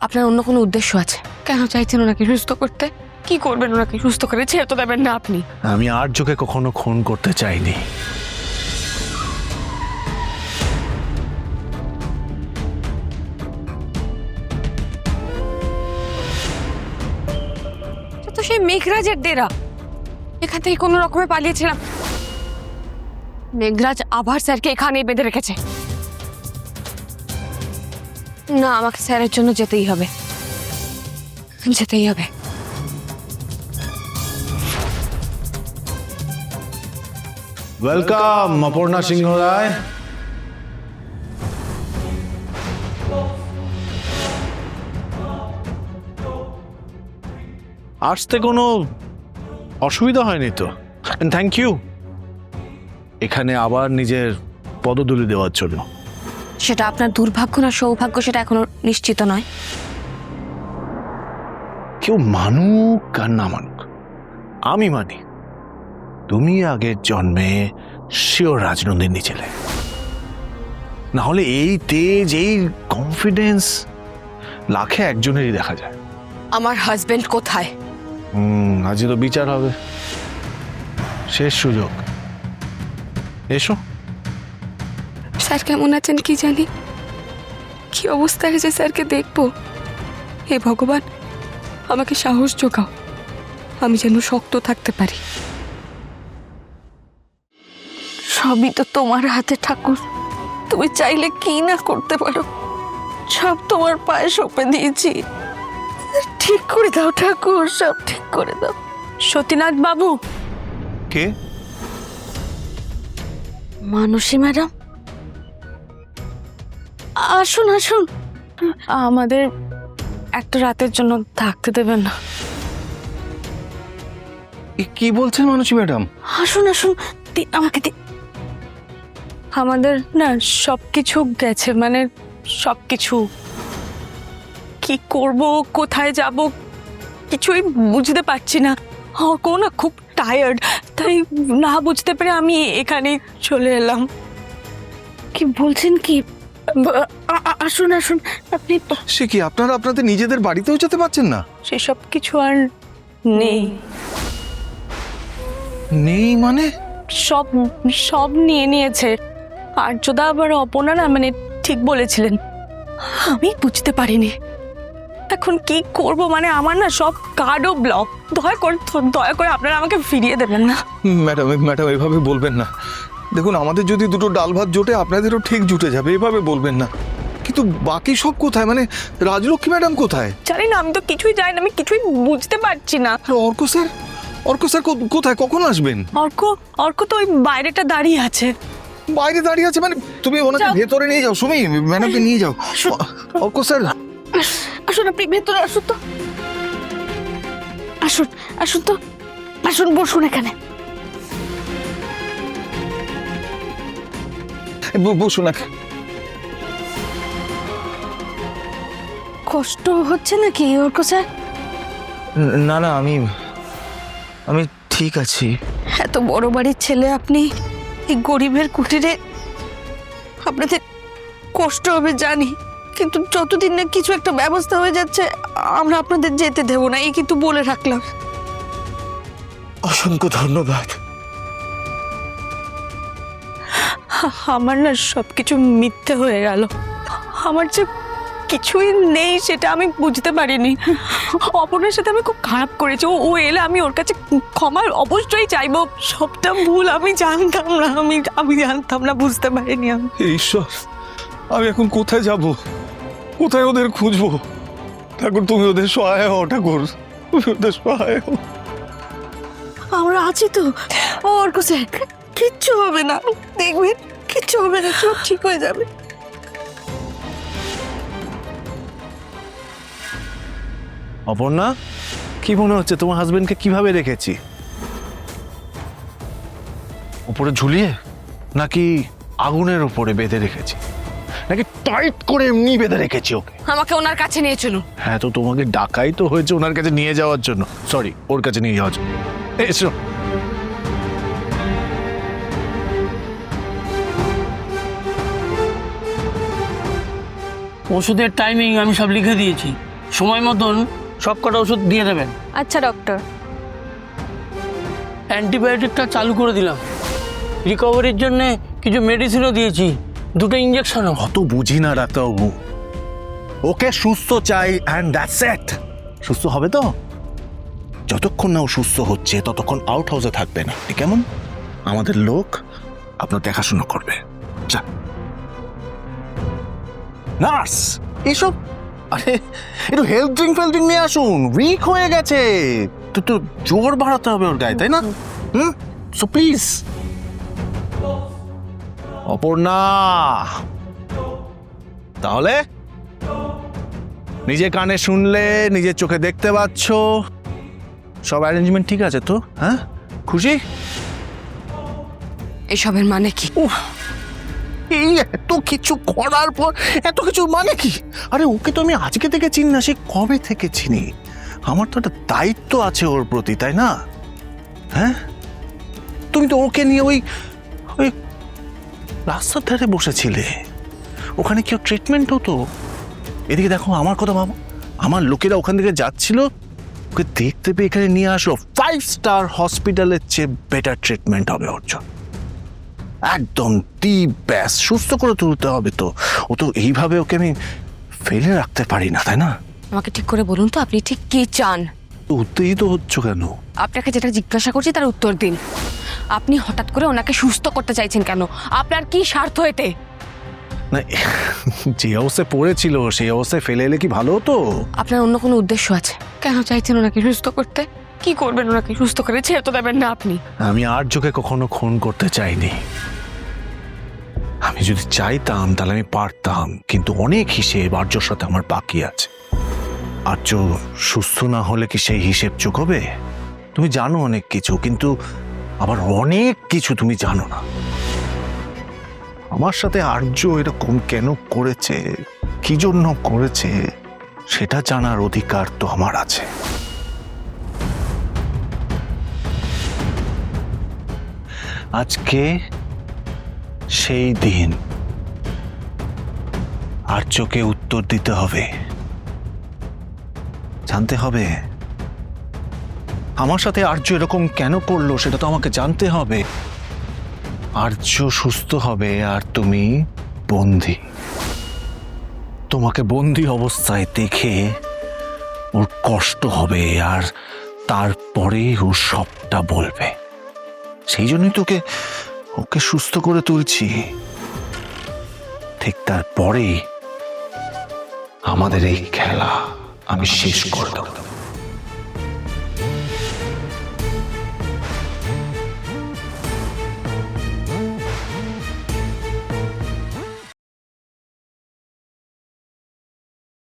আপনার অন্য কোনো উদ্দেশ্য আছে? কেন চাইছেন ওনাকে সুস্থ করতে? কি করবেন ওনাকে সুস্থ করে? ছেড়ে তো দেবেন না আপনি। আমি আর্যকে কখনো খুন করতে চাইনি। তো সেই মেঘরাজের ডেরা, এখান থেকে কোনো রকমে পালিয়েছিলাম। মেঘরাজ আবার স্যারকে এখানেই বেঁধে রেখেছে। না, আমাকে স্যারের জন্য যেতেই হবে, যেতেই হবে। ওয়েলকাম অপর্ণা সিংহ রায়। আসতে কোনো অসুবিধা হয়নি তো? থ্যাংক ইউ এখানে আবার নিজের পদধূলি দেওয়ার জন্য। সেটা আপনার দুর্ভাগ্য না সৌভাগ্য সেটা এখনো নিশ্চিত নয়। কেউ মানুক আর না মানুক, আমি মানি তুমি আগের জন্মে শিওর রাজনন্দিনী ছিলে। না হলে এই তেজ, এই কনফিডেন্স লাখে একজনেরই দেখা যায়। আমার হাজবেন্ড কোথায়? আজই তো বিচার হবে, শেষ সুযোগ। এসো। স্যার কেমন আছেন কি জানি, কি অবস্থা হয়েছে স্যারকে দেখবো। হে ভগবান, আমাকে সাহস জোগাও, আমি যেন শক্ত থাকতে পারি। সবই তো তোমার হাতে ঠাকুর, তুমি চাইলে কি না করতে পারো। সব তোমার পায়ে সঁপে দিয়েছি, ঠিক করে দাও ঠাকুর, সব ঠিক করে দাও। সতীনাথ বাবু। কে? মানসী ম্যাডাম, আসুন আসুন। আমাদের একটা রাতের জন্য থাকতে দেবেন না? কি বলছেন মানসী ম্যাডাম? আসুন আসুন, আমাকে আমাদের না সবকিছু গেছে, মানে সবকিছু। কি করব, কোথায় যাব, কিছুই বুঝতে পারছি না। অর্ক না খুব টায়ার্ড, তাই না বুঝতে পেরে আমি এখানে চলে এলাম। কি বলছেন কি? আসুন আসুন আপনি। সে কি, আপনারা আপনাদের নিজেদের বাড়িতেও যেতে পারছেন না? সেসব কিছু আর নেই। নেই মানে? সব সব নিয়ে নিয়েছে। আর্যদা আবার অপর্ণা না, মানে ঠিক বলেছিলেন, আমি বুঝতে পারিনি। এখন কি করব, মানে আমার না সব কার্ডও ব্লক। দয়া করে আপনারা আমাকে ফিরিয়ে দেবেন না। ম্যাডাম ম্যাডাম এভাবে বলবেন না। দেখুন, আমাদের যদি দুটো ডাল ভাত জোটে, আপনাদেরও ঠিক জুটে যাবে, এভাবে বলবেন না। কিন্তু বাকি সব কোথায়, মানে রাজলক্ষ্মী ম্যাডাম কোথায়? জানি না, আমি তো কিছুই জানি না, আমি কিছুই বুঝতে পারছি না। আর অর্ক স্যার, অর্ক স্যার কোথায়, কখন আসবেন? অর্ক তো ওই বাইরেটা দাঁড়িয়ে আছে। বাইরে দাঁড়িয়ে আছে মানে? তুমি ওনাকে যাও। ভেতরে নিয়ে যাও, সুমি ম্যাডামকে নিয়ে যাও। অর্ক স্যার, আসুন, আপনি ভেতরে আসুন তো। আসুন আসুন তো, আসুন বসুন এখানে। বসুন। কষ্ট হচ্ছে নাকি অর্ক স্যার? না না, আমি ঠিক আছি। এত বড় বাড়ির ছেলে আপনি, এই গরিবের কুটিরে আপনাদের কষ্ট হবে জানি, কিন্তু যতদিন না কিছু একটা ব্যবস্থা হয়ে যাচ্ছে আমরা আপনাদের যেতে দেবো না, এই কিন্তু বলে রাখলাম। অসংখ্য ধন্যবাদ। আমার না সবকিছু মিথ্যে হয়ে গেল। আমার যে কিছুই নেই সেটা আমি বুঝতে পারিনি। অপর্ণার সাথে আমি খুব খারাপ করেছি। ও এলে আমি ওর কাছে ক্ষমা অবশ্যই চাইবো। সবটা ভুল, আমি জানতাম না, আমি জানতাম না, বুঝতে পারিনি আমি। হে ঈশ্বর, আমি এখন কোথায় যাব, কোথায় ওদের খুঁজবো? ঠাকুর তুমি ওদের সহায় হও, ঠাকুর তুমি ওদের সহায় হও। আমরা আছি তো অর্ক স্যার, কিচ্ছু হবে না, দেখবেন কিচ্ছু হবে না, সব ঠিক হয়ে যাবে। অপর্ণা, কি মনে হচ্ছে তোমার হাজবেন্ডকে কিভাবে রেখেছি? উপরে ঝুলিয়ে, নাকি আগুনের উপরে বেঁধে রেখেছি, নাকি টাইট করে এমনি বেঁধে রেখেছি ওকে? আমাকে ওনার কাছে নিয়ে চলুন। হ্যাঁ, তো তোমাকে ডাকাই তো হয়েছে ওনার কাছে নিয়ে যাওয়ার জন্য, সরি ওর কাছে নিয়ে যাওয়ার জন্য। এসো। ওষুধের টাইমিং আমি সব লিখে দিয়েছি। সময় মতন সব কটা ওষুধ দিয়ে দেবেন। আচ্ছা ডক্টর। অ্যান্টিবায়োটিকটা চালু করে দিলাম, রিকভারির জন্যে কিছু মেডিসিনও দিয়েছি, 2টো ইঞ্জেকশনও। অত বুঝি না ডাক্তারবাবু, ওকে সুস্থ চাই অ্যান্ড দ্যাটস ইট। সুস্থ হবে তো? যতক্ষণ না ও সুস্থ হচ্ছে ততক্ষণ আউট হাউসে থাকবে না, কেমন? আমাদের লোক আপনার দেখাশোনা করবে। যা নার্স, এসব আরে একটু হেলথ ড্রিঙ্ক ফেলড্রিঙ্ক নিয়ে আসুন, উইক হয়ে গেছে তো জোর বাড়াতে হবে ওর গায়ে, তাই না? So please. অপর্ণা, তাহলে নিজে কানে শুনলে, নিজের চোখে দেখতে পাচ্ছ, সব অ্যারেঞ্জমেন্ট ঠিক আছে তো? হ্যাঁ, খুশি? এসবের মানে কি? এই এত কিছু করার পর এত কিছু মানে কি? আরে ওকে তো আমি আজকে থেকে চিনি না, সে কবে থেকে চিনি। আমার তো একটা দায়িত্ব আছে ওর প্রতি, তাই না? হ্যাঁ, তুমি তো ওকে নিয়ে ওই ওই রাস্তার ধারে বসেছিলে, ওখানে কি ট্রিটমেন্ট হতো? এদিকে দেখো আমার কথা ভাবো, আমার লোকেরা ওখান থেকে যাচ্ছিল, ওকে দেখতে পেয়ে এখানে নিয়ে আসলো। 5 স্টার হসপিটালের চেয়ে বেটার ট্রিটমেন্ট হবে ওর জন্য, একদম দি বেস্ট। সুস্থ করে তুলতে হবে তো, ও তো এইভাবে ওকে আমি ফেলে রাখতে পারি না, তাই না? আমাকে ঠিক করে বলুন তো, আপনি ঠিক কি চান? উত্তেজিত হচ্ছ কেন? আপনাকে যেটা জিজ্ঞাসা করছি তার উত্তর দিন। আপনি হঠাৎ করে ওনাকে সুস্থ করতে চাইছেন কেন? আপনার কি স্বার্থ এতে? না, যে অবস্থায় পড়েছিল সেই অবস্থায় ফেলে এলে কি ভালো হতো? আপনার অন্য কোনো উদ্দেশ্য আছে? কেন চাইছেন ওনাকে সুস্থ করতে? কি করবেন ওনাকে সুস্থ করে? ছেড়ে তো দেবেন না আপনি। আমি আর্যকে কখনো খুন করতে চাইনি। আমি যদি চাইতাম তাহলে আমি পারতাম, কিন্তু অনেক হিসেব আর্যর সাথে আমার বাকি আছে। আর্য সুস্থ না হলে কি সেই হিসেব চুকবে? তুমি জানো অনেক কিছু, কিন্তু আবার অনেক কিছু তুমি জানো না। আমার সাথে আর্য এরকম কেন করেছে, কি জন্য করেছে, সেটা জানার অধিকার তো আমার আছে। আজকে সেই দিন, আর্যকে উত্তর দিতে হবে, জানতে হবে আমার সাথে আর্য এরকম কেন করলো, সেটা তো আমাকে জানতে হবে। আর্য সুস্থ হবে আর তুমি বন্দী। তোমাকে বন্দী অবস্থায় দেখে ওর কষ্ট হবে, আর তারপরে ও সবটা বলবে। সেই জন্যই তোকে ওকে সুস্থ করে তুলছি। ঠিক তারপরেই আমাদের এই খেলা আমি শেষ করে দেব।